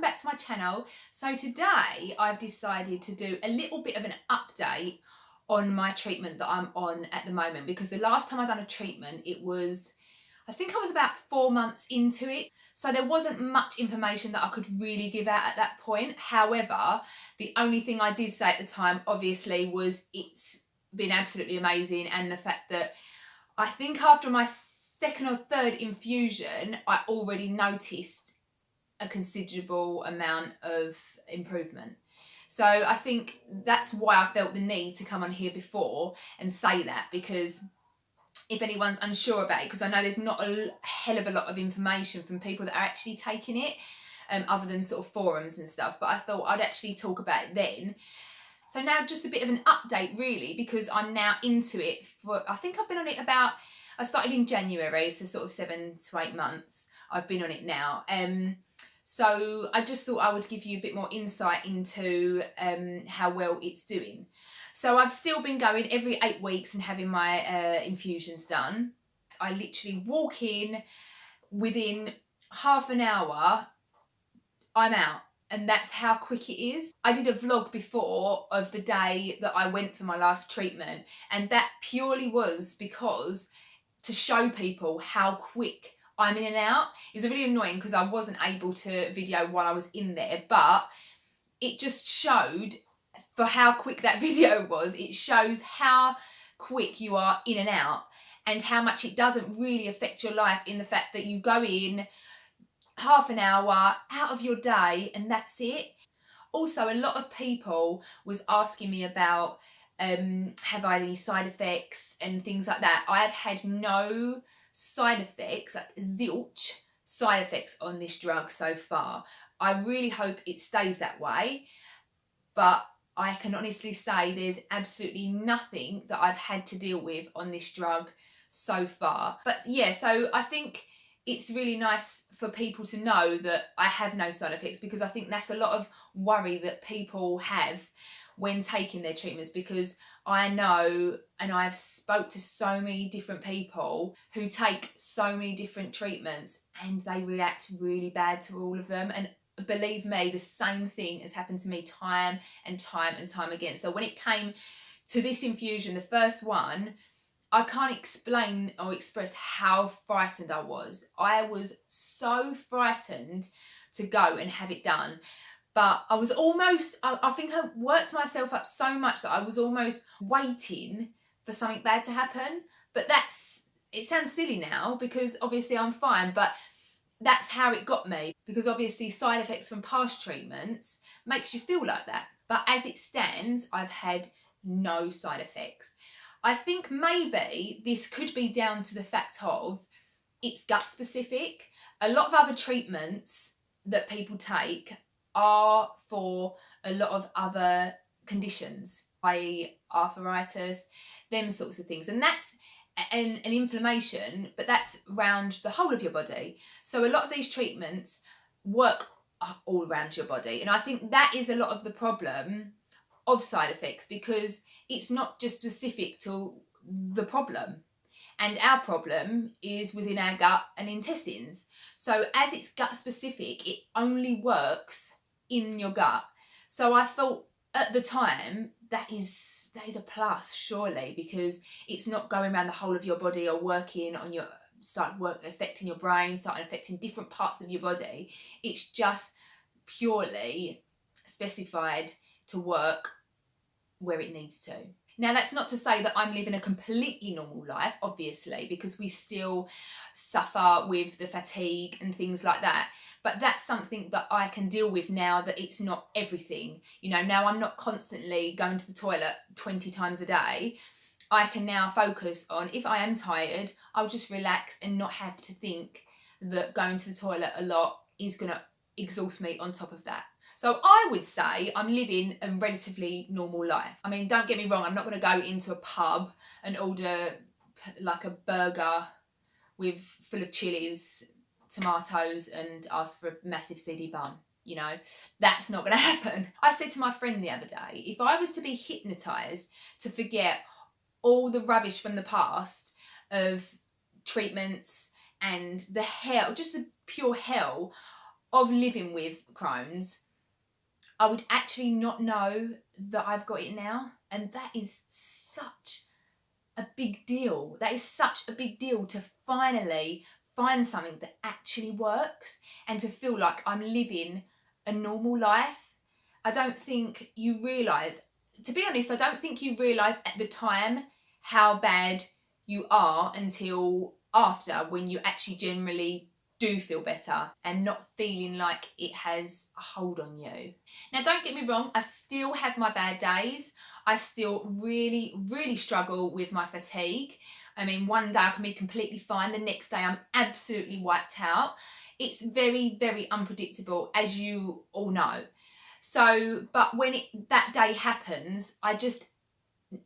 back to my channel. So today I've decided to do a little bit of an update on my treatment that I'm on at the moment, because the last time I done a treatment, I think I was about 4 months into it. So there wasn't much information that I could really give out at that point. However, the only thing I did say at the time, obviously, was it's been absolutely amazing, and the fact that I think after my second or third infusion, I already noticed a considerable amount of improvement. So I think that's why I felt the need to come on here before and say that, because if anyone's unsure about it, because I know there's not a hell of a lot of information from people that are actually taking it, other than sort of forums and stuff, but I thought I'd actually talk about it then. So now just a bit of an update really, because I'm now into it I think I've been on it I started in January, so sort of 7 to 8 months I've been on it now. So I just thought I would give you a bit more insight into how well it's doing. So I've still been going every 8 weeks and having my infusions done. I literally walk in, within half an hour, I'm out. And that's how quick it is. I did a vlog before of the day that I went for my last treatment, and that purely was because to show people how quick I'm in and out. It was really annoying because I wasn't able to video while I was in there, but it just showed, for how quick that video was, it shows how quick you are in and out, and how much it doesn't really affect your life, in the fact that you go in, half an hour out of your day, and that's it. Also, a lot of people was asking me about have I had any side effects and things like that. I have had no side effects, like zilch side effects on this drug so far. I really hope it stays that way, but I can honestly say there's absolutely nothing that I've had to deal with on this drug so far. But yeah, so I think it's really nice for people to know that I have no side effects, because I think that's a lot of worry that people have when taking their treatments, because I know, and I've spoke to so many different people who take so many different treatments and they react really bad to all of them. And believe me, the same thing has happened to me time and time and time again. So when it came to this infusion, the first one, I can't explain or express how frightened I was. I was so frightened to go and have it done. But I was almost, I think I worked myself up so much that I was almost waiting for something bad to happen. But it sounds silly now, because obviously I'm fine, but that's how it got me, because obviously side effects from past treatments makes you feel like that. But as it stands, I've had no side effects. I think maybe this could be down to the fact of it's gut specific. A lot of other treatments that people take are for a lot of other conditions, i.e. arthritis, them sorts of things. And that's an inflammation, but that's around the whole of your body. So a lot of these treatments work all around your body. And I think that is a lot of the problem of side effects, because it's not just specific to the problem, and our problem is within our gut and intestines. So as it's gut specific, it only works in your gut. So I thought at the time that is a plus, surely, because it's not going around the whole of your body or working on your affecting your brain, starting affecting different parts of your body. It's just purely specified to work where it needs to. Now, that's not to say that I'm living a completely normal life, obviously, because we still suffer with the fatigue and things like that. But that's something that I can deal with now, that it's not everything. You know, now I'm not constantly going to the toilet 20 times a day. I can now focus on, if I am tired, I'll just relax and not have to think that going to the toilet a lot is going to exhaust me on top of that. So I would say I'm living a relatively normal life. I mean, don't get me wrong, I'm not going to go into a pub and order like a burger full of chilies, tomatoes, and ask for a massive seedy bun. You know, that's not going to happen. I said to my friend the other day, if I was to be hypnotised to forget all the rubbish from the past of treatments and the hell, just the pure hell of living with Crohn's, I would actually not know that I've got it now. And that is such a big deal. That is such a big deal to finally find something that actually works and to feel like I'm living a normal life. I don't think you realise, to be honest, I don't think you realise at the time how bad you are until after, when you actually generally do feel better and not feeling like it has a hold on you. Now, don't get me wrong, I still have my bad days. I still really, really struggle with my fatigue. I mean, one day I can be completely fine, the next day I'm absolutely wiped out. It's very, very unpredictable, as you all know. So, but when that day happens, I just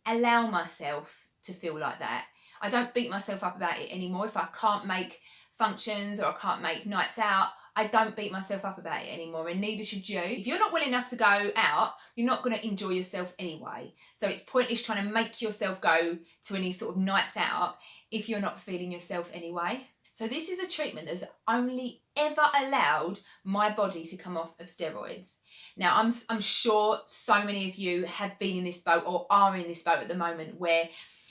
allow myself to feel like that. I don't beat myself up about it anymore. If I can't make functions or I can't make nights out, I don't beat myself up about it anymore, and neither should you. If you're not well enough to go out, you're not going to enjoy yourself anyway. So it's pointless trying to make yourself go to any sort of nights out if you're not feeling yourself anyway. So this is a treatment that's only ever allowed my body to come off of steroids. Now, I'm sure so many of you have been in this boat or are in this boat at the moment where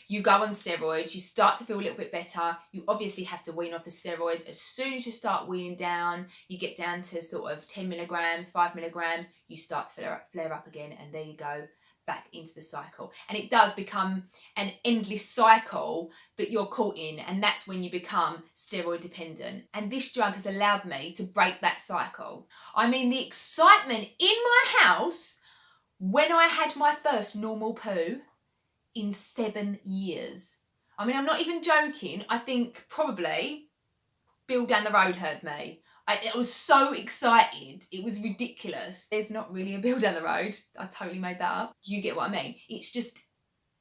you go on steroids, you start to feel a little bit better, you obviously have to wean off the steroids. As soon as you start weaning down, you get down to sort of 10 milligrams, 5 milligrams, you start to flare up again, and there you go, back into the cycle. And it does become an endless cycle that you're caught in, and that's when you become steroid dependent. And this drug has allowed me to break that cycle. I mean, the excitement in my house when I had my first normal poo in 7 years. I mean, I'm not even joking. I think probably Bill down the road heard me. I was so excited. It was ridiculous. There's not really a Bill down the road. I totally made that up. You get what I mean. It's just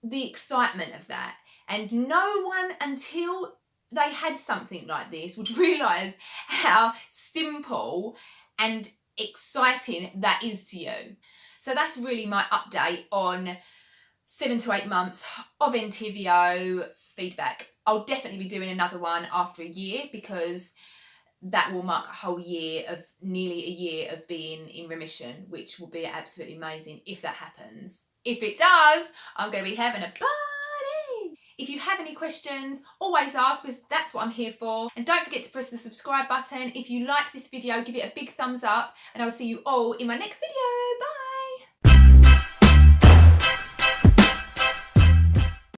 the excitement of that. And no one until they had something like this would realise how simple and exciting that is to you. So that's really my update on 7 to 8 months of Entyvio feedback. I'll definitely be doing another one after a year, because that will mark a whole year of, nearly a year of being in remission, which will be absolutely amazing if that happens. If it does, I'm going to be having a party. If you have any questions, always ask, because that's what I'm here for. And don't forget to press the subscribe button. If you liked this video, give it a big thumbs up, and I'll see you all in my next video.